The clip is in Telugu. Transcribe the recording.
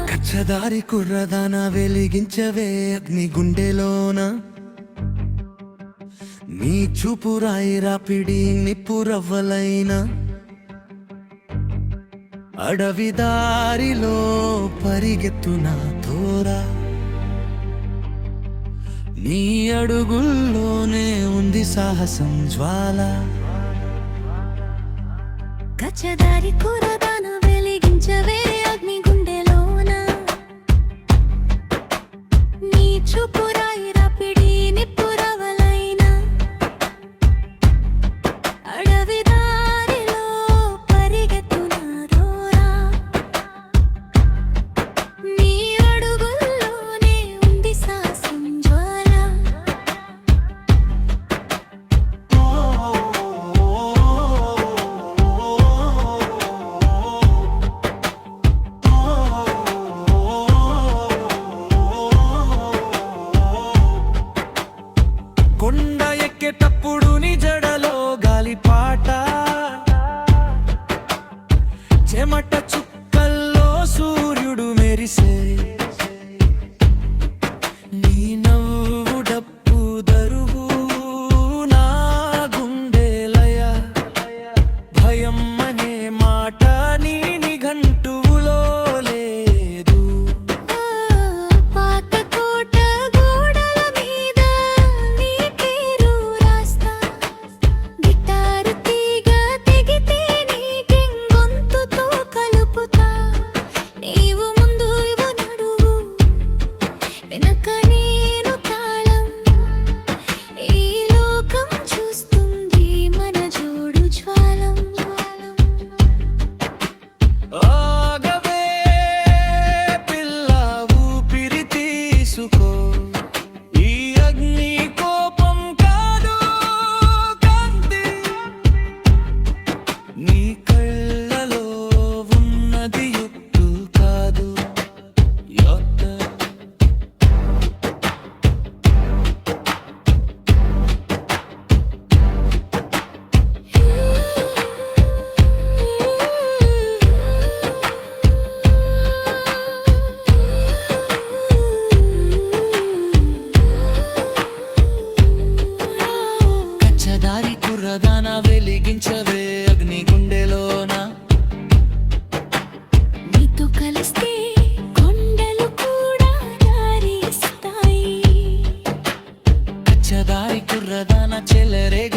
కచ్చదారి కుర్రదాన వెలిగించవే అగ్ని గుండెలోన నీ చూపు రాయి రాపిడి నిప్పురవ్వలైన అడవి దారిలో పరిగెత్తున తోరా నీ అడుగుల్లోనే ఉంది సాహసం జ్వాల. కచ్చదారి కుర్రదాన వెలిగించవే అగ్ని గుండెలోన నీ చూపు రాయి రాపిడి నిప్పురవ్వలైన అడవి దారిలో పరిగెత్తున తోరా నీ అడుగుల్లోనే ఉంది సాహసం జ్వాల. కొండ ఎక్కేటప్పుడు నీ జడలో గాలిపాట, చెమట చుక్కల్లో సూర్యుడు మెరిసే నీ నవ్వు డప్పు దరువు నా గుండెలయ భయం అనే మాట నీ నిఘంటువులో లేదు. పాత కోట గోడల మీద నీ పేరు రాస్తా, గిటారు తీగ తెగితే నీ గొంతుతో కలుపుతా. నీవు ముందు ఇవ్వు నడువు, వెనక నేను తాళం. ఈ లోకం చూస్తుంది మన జోడు జ్వాలం. ఆగవే పిల్ల ఊపిరి తీసుకో, ఈ అగ్ని కోపం కాదు కాంతి, నీ కళ్ళలో ఉన్నది యుక్తు కాదు యొత్త. కచ్చదారి కుర్రదాన వెలిగించవే అగ్ని గుండెలోన నీతో కలిస్తే కొండలు కూడా దారిస్తాయి. కచ్చదారి కుర్రదాన చెలరేగ